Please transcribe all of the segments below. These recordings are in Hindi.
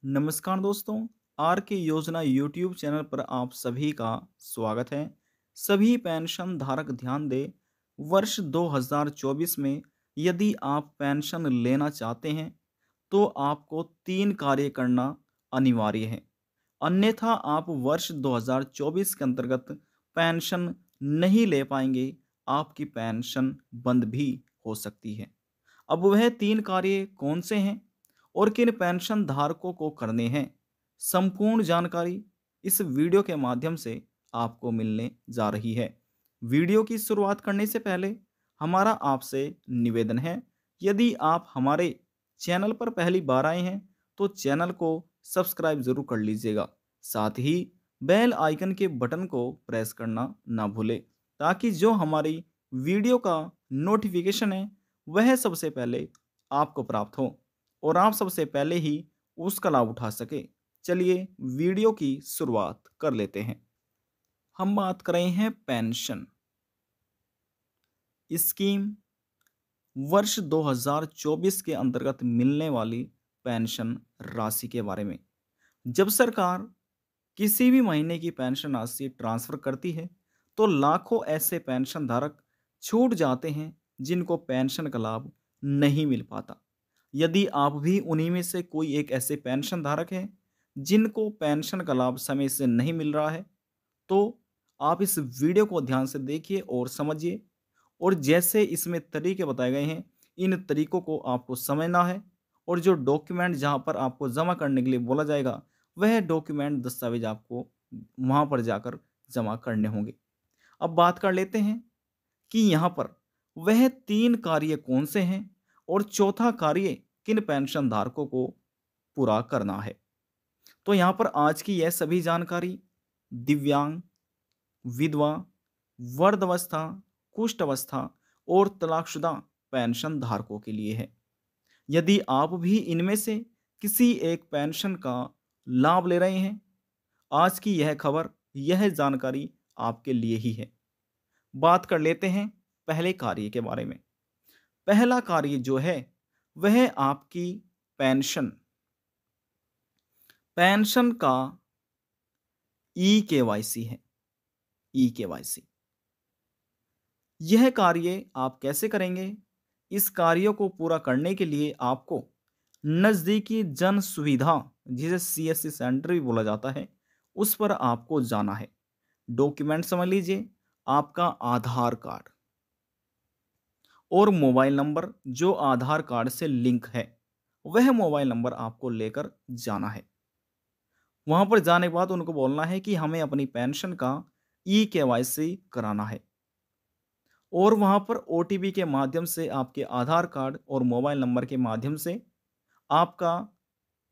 नमस्कार दोस्तों। आर के योजना यूट्यूब चैनल पर आप सभी का स्वागत है। सभी पेंशन धारक ध्यान दें। वर्ष 2024 में यदि आप पेंशन लेना चाहते हैं तो आपको 3 कार्य करना अनिवार्य है। अन्यथा आप वर्ष 2024 के अंतर्गत पेंशन नहीं ले पाएंगे। आपकी पेंशन बंद भी हो सकती है। अब वह 3 कार्य कौन से हैं और किन पेंशन धारकों को करने हैं, संपूर्ण जानकारी इस वीडियो के माध्यम से आपको मिलने जा रही है। वीडियो की शुरुआत करने से पहले हमारा आपसे निवेदन है, यदि आप हमारे चैनल पर पहली बार आए हैं तो चैनल को सब्सक्राइब जरूर कर लीजिएगा। साथ ही बेल आइकन के बटन को प्रेस करना ना भूलें, ताकि जो हमारी वीडियो का नोटिफिकेशन है वह सबसे पहले आपको प्राप्त हो और आप सबसे पहले ही उसका लाभ उठा सके। चलिए वीडियो की शुरुआत कर लेते हैं। हम बात कर रहे हैं पेंशन स्कीम, वर्ष 2024 के अंतर्गत मिलने वाली पेंशन राशि के बारे में। जब सरकार किसी भी महीने की पेंशन राशि ट्रांसफर करती है तो लाखों ऐसे पेंशन धारक छूट जाते हैं जिनको पेंशन का लाभ नहीं मिल पाता। यदि आप भी उन्हीं में से कोई एक ऐसे पेंशन धारक हैं जिनको पेंशन का लाभ समय से नहीं मिल रहा है, तो आप इस वीडियो को ध्यान से देखिए और समझिए। और जैसे इसमें तरीके बताए गए हैं, इन तरीकों को आपको समझना है और जो डॉक्यूमेंट जहां पर आपको जमा करने के लिए बोला जाएगा, वह डॉक्यूमेंट दस्तावेज आपको वहां पर जाकर जमा करने होंगे। अब बात कर लेते हैं कि यहाँ पर वह 3 कार्य कौन से हैं और चौथा कार्य किन पेंशन धारकों को पूरा करना है। तो यहाँ पर आज की यह सभी जानकारी दिव्यांग, विधवा, वृद्धावस्था, कुष्ठ अवस्था और तलाकशुदा पेंशन धारकों के लिए है। यदि आप भी इनमें से किसी एक पेंशन का लाभ ले रहे हैं, आज की यह खबर, यह जानकारी आपके लिए ही है। बात कर लेते हैं पहले कार्य के बारे में। पहला कार्य जो है वह आपकी पेंशन पेंशन का ई केवाईसी है। ई केवाईसी, यह कार्य आप कैसे करेंगे? इस कार्य को पूरा करने के लिए आपको नज़दीकी जन सुविधा, जिसे सीएससी सेंटर भी बोला जाता है, उस पर आपको जाना है। डॉक्यूमेंट समझ लीजिए, आपका आधार कार्ड और मोबाइल नंबर जो आधार कार्ड से लिंक है, वह मोबाइल नंबर आपको लेकर जाना है। वहां पर जाने के बाद उनको बोलना है कि हमें अपनी पेंशन का ई केवाईसी कराना है और वहां पर ओटीपी के माध्यम से आपके आधार कार्ड और मोबाइल नंबर के माध्यम से आपका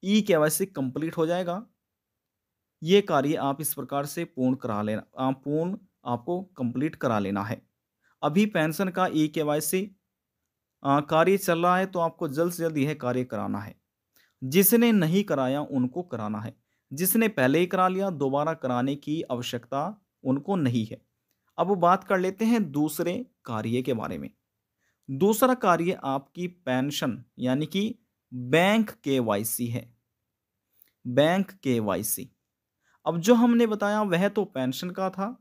ई केवाईसी कंप्लीट हो जाएगा। ये कार्य आप इस प्रकार से पूर्ण करा लेना, आपको कंप्लीट करा लेना है। अभी पेंशन का ई केवाईसी कार्य चल रहा है तो आपको जल्द से जल्द यह कार्य कराना है। जिसने नहीं कराया उनको कराना है। जिसने पहले ही करा लिया, दोबारा कराने की आवश्यकता उनको नहीं है। अब बात कर लेते हैं दूसरे कार्य के बारे में। दूसरा कार्य आपकी पेंशन यानी कि बैंक केवाईसी है। बैंक केवाईसी, अब जो हमने बताया वह तो पेंशन का था,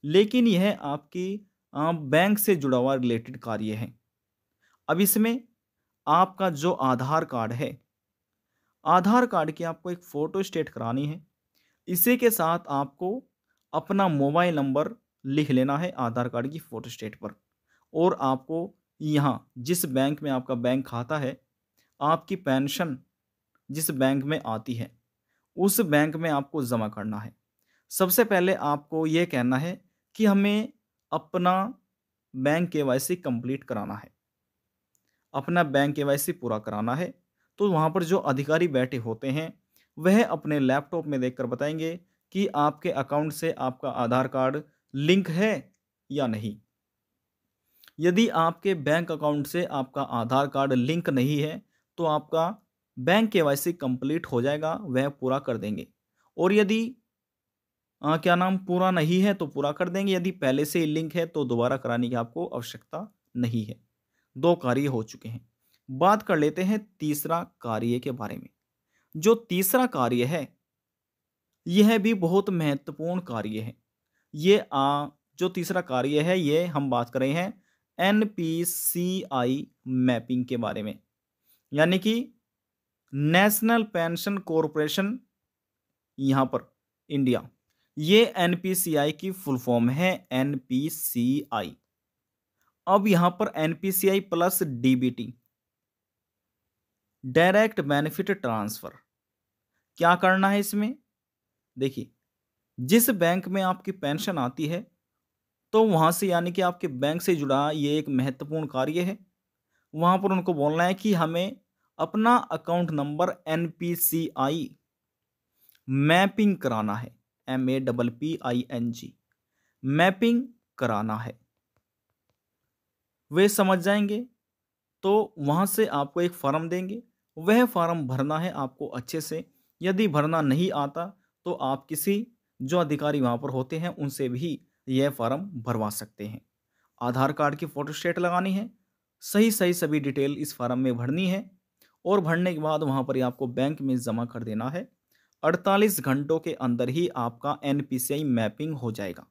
लेकिन यह आपकी बैंक से जुड़ा हुआ रिलेटेड कार्य है। अब इसमें आपका जो आधार कार्ड है, आधार कार्ड की आपको एक फ़ोटो स्टेट करानी है। इसी के साथ आपको अपना मोबाइल नंबर लिख लेना है आधार कार्ड की फ़ोटो स्टेट पर और आपको यहाँ जिस बैंक में आपका बैंक खाता है, आपकी पेंशन जिस बैंक में आती है, उस बैंक में आपको जमा करना है। सबसे पहले आपको ये कहना है कि हमें अपना बैंक केवाईसी कंप्लीट कराना है, अपना बैंक केवाईसी पूरा कराना है। तो वहाँ पर जो अधिकारी बैठे होते हैं, वह अपने लैपटॉप में देखकर बताएंगे कि आपके अकाउंट से आपका आधार कार्ड लिंक है या नहीं। यदि आपके बैंक अकाउंट से आपका आधार कार्ड लिंक नहीं है तो आपका बैंक केवाईसी कंप्लीट हो जाएगा, वह पूरा कर देंगे। और यदि क्या नाम पूरा नहीं है तो पूरा कर देंगे। यदि पहले से ही लिंक है तो दोबारा कराने की आपको आवश्यकता नहीं है। 2 कार्य हो चुके हैं। बात कर लेते हैं तीसरा कार्य के बारे में। जो तीसरा कार्य है, यह भी बहुत महत्वपूर्ण कार्य है। ये जो तीसरा कार्य है, ये हम बात कर रहे हैं एनपीसीआई मैपिंग के बारे में, यानी कि नेशनल पेंशन कॉरपोरेशन, यहाँ पर इंडिया, ये एनपीसीआई की फुल फॉर्म है, एनपीसीआई। अब यहाँ पर NPCI plus DBT, direct benefit transfer, क्या करना है इसमें? देखिए, जिस बैंक में आपकी पेंशन आती है, तो वहां से यानी कि आपके बैंक से जुड़ा ये एक महत्वपूर्ण कार्य है। वहां पर उनको बोलना है कि हमें अपना अकाउंट नंबर एनपीसीआई मैपिंग कराना है, MAPPING, मैपिंग कराना है। वे समझ जाएंगे, तो वहां से आपको एक फॉर्म देंगे, वह फॉर्म भरना है आपको अच्छे से। यदि भरना नहीं आता, तो आप किसी जो अधिकारी वहां पर होते हैं उनसे भी यह फॉर्म भरवा सकते हैं। आधार कार्ड की फोटोस्टेट लगानी है, सही सही सभी डिटेल इस फॉर्म में भरनी है, और भरने के बाद वहां पर ही आपको बैंक में जमा कर देना है। 48 घंटों के अंदर ही आपका एनपीसीआई मैपिंग हो जाएगा।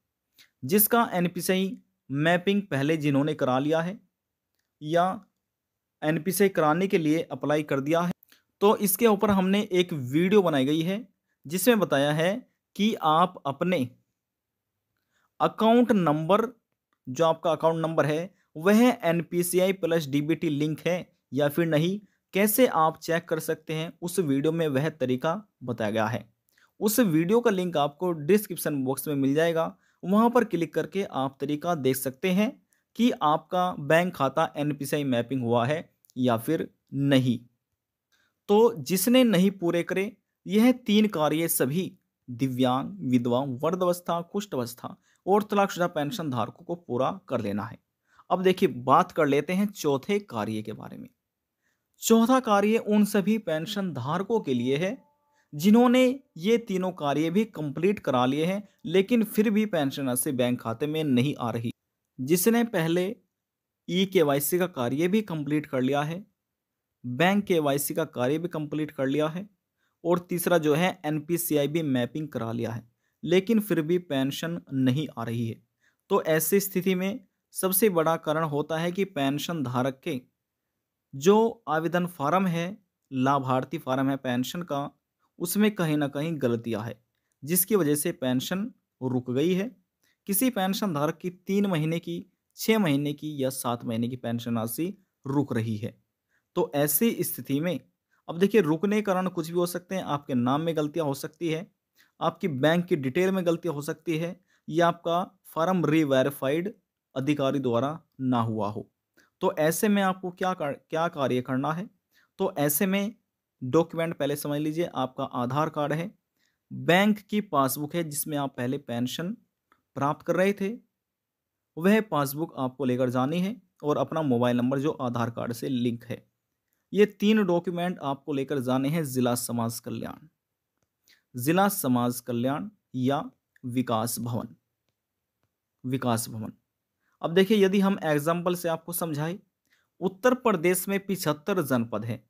जिसका एनपीसीआई मैपिंग पहले जिन्होंने करा लिया है या एनपीसीआई कराने के लिए अप्लाई कर दिया है, तो इसके ऊपर हमने एक वीडियो बनाई गई है जिसमें बताया है कि आप अपने अकाउंट नंबर, जो आपका अकाउंट नंबर है, वह एनपीसीआई प्लस डीबीटी लिंक है या फिर नहीं, कैसे आप चेक कर सकते हैं, उस वीडियो में वह तरीका बताया गया है। उस वीडियो का लिंक आपको डिस्क्रिप्शन बॉक्स में मिल जाएगा, वहां पर क्लिक करके आप तरीका देख सकते हैं कि आपका बैंक खाता एनपीसीआई मैपिंग हुआ है या फिर नहीं। तो जिसने नहीं पूरे करे, यह 3 कार्य सभी दिव्यांग, विधवा, वृद्धावस्था, कुष्ठावस्था और तलाकशुदा पेंशन धारकों को पूरा कर लेना है। अब देखिए, बात कर लेते हैं चौथे कार्य के बारे में। चौथा कार्य उन सभी पेंशन धारकों के लिए है जिन्होंने ये तीनों कार्य भी कंप्लीट करा लिए हैं, लेकिन फिर भी पेंशन राशि बैंक खाते में नहीं आ रही। जिसने पहले केवाईसी का कार्य भी कंप्लीट कर लिया है, बैंक केवाईसी का कार्य भी कंप्लीट कर लिया है, और तीसरा जो है एनपीसीआई भी मैपिंग करा लिया है, लेकिन फिर भी पेंशन नहीं आ रही है। तो ऐसी स्थिति में सबसे बड़ा कारण होता है कि पेंशन धारक के जो आवेदन फॉर्म है, लाभार्थी फॉर्म है पेंशन का, उसमें कहीं ना कहीं गलतियां है, जिसकी वजह से पेंशन रुक गई है। किसी पेंशन धारक की 3 महीने की, 6 महीने की या 7 महीने की पेंशन राशि रुक रही है। तो ऐसी स्थिति में अब देखिए, रुकने के कारण कुछ भी हो सकते हैं। आपके नाम में गलतियां हो सकती है, आपकी बैंक की डिटेल में गलतियां हो सकती है, या आपका फॉर्म रीवेरीफाइड अधिकारी द्वारा ना हुआ हो। तो ऐसे में आपको क्या कार्य करना है? तो ऐसे में डॉक्यूमेंट पहले समझ लीजिए। आपका आधार कार्ड है, बैंक की पासबुक है जिसमें आप पहले पेंशन प्राप्त कर रहे थे, वह पासबुक आपको लेकर जानी है, और अपना मोबाइल नंबर जो आधार कार्ड से लिंक है। ये 3 डॉक्यूमेंट आपको लेकर जाने हैं जिला समाज कल्याण, जिला समाज कल्याण या विकास भवन, विकास भवन। अब देखिए, यदि हम एग्जाम्पल से आपको समझाएं, उत्तर प्रदेश में 75 जनपद हैं।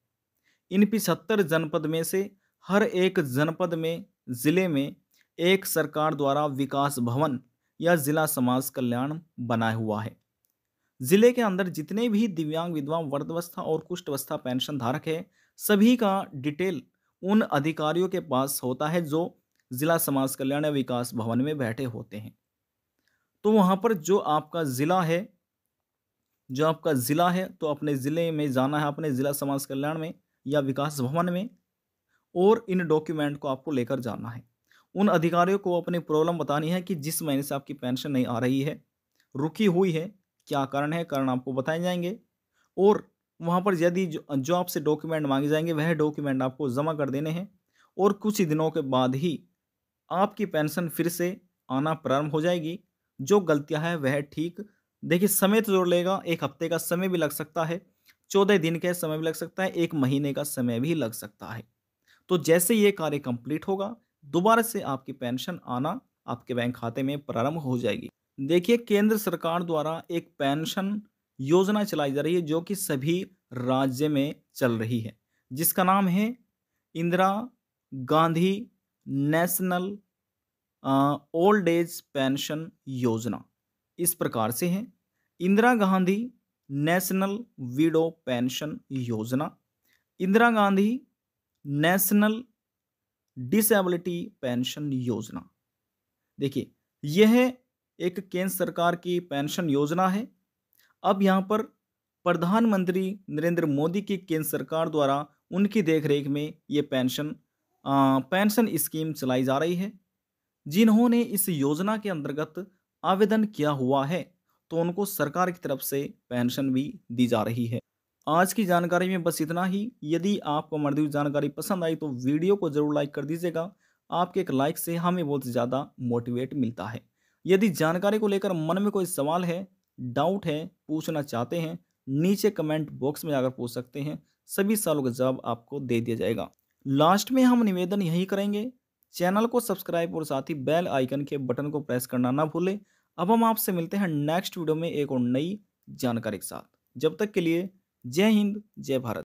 इन 75 जनपद में से हर एक जनपद में, जिले में एक सरकार द्वारा विकास भवन या जिला समाज कल्याण बनाया हुआ है। जिले के अंदर जितने भी दिव्यांग, विधवा, वृद्धावस्था और कुष्ठावस्था पेंशन धारक है, सभी का डिटेल उन अधिकारियों के पास होता है जो जिला समाज कल्याण या विकास भवन में बैठे होते हैं। तो वहां पर जो आपका जिला है, तो अपने जिले में जाना है, अपने जिला समाज कल्याण में या विकास भवन में, और इन डॉक्यूमेंट को आपको लेकर जाना है। उन अधिकारियों को अपनी प्रॉब्लम बतानी है कि जिस महीने से आपकी पेंशन नहीं आ रही है, रुकी हुई है, क्या कारण है, कारण आपको बताए जाएंगे। और वहां पर यदि जो आपसे डॉक्यूमेंट मांगे जाएंगे, वह डॉक्यूमेंट आपको जमा कर देने हैं, और कुछ ही दिनों के बाद ही आपकी पेंशन फिर से आना प्रारंभ हो जाएगी। जो गलतियां हैं वह ठीक, देखिए समय तो जोड़ लेगा, 1 हफ्ते का समय भी लग सकता है, 14 दिन का समय भी लग सकता है, 1 महीने का समय भी लग सकता है। तो जैसे ये कार्य कंप्लीट होगा, दोबारा से आपकी पेंशन आना आपके बैंक खाते में प्रारंभ हो जाएगी। देखिए, केंद्र सरकार द्वारा एक पेंशन योजना चलाई जा रही है जो कि सभी राज्य में चल रही है, जिसका नाम है Indira Gandhi national old age pension योजना इस प्रकार से है। Indira Gandhi national widow pension योजना, Indira Gandhi national disability pension योजना। देखिए, यह एक केंद्र सरकार की पेंशन योजना है। अब यहाँ पर प्रधानमंत्री नरेंद्र मोदी की केंद्र सरकार द्वारा उनकी देखरेख में ये पेंशन स्कीम चलाई जा रही है। जिन्होंने इस योजना के अंतर्गत आवेदन किया हुआ है तो उनको सरकार की तरफ से पेंशन भी दी जा रही है। आज की जानकारी में बस इतना ही। यदि आपको हमारी दी हुई जानकारी पसंद आई तो वीडियो को जरूर लाइक कर दीजिएगा। आपके एक लाइक से हमें बहुत ज़्यादा मोटिवेट मिलता है। यदि जानकारी को लेकर मन में कोई सवाल है, डाउट है, पूछना चाहते हैं, नीचे कमेंट बॉक्स में आकर पूछ सकते हैं। सभी सवालों का जवाब आपको दे दिया जाएगा। लास्ट में हम निवेदन यही करेंगे, चैनल को सब्सक्राइब और साथ ही बेल आइकन के बटन को प्रेस करना ना भूलें। अब हम आपसे मिलते हैं नेक्स्ट वीडियो में एक और नई जानकारी के साथ। जब तक के लिए जय हिंद, जय भारत।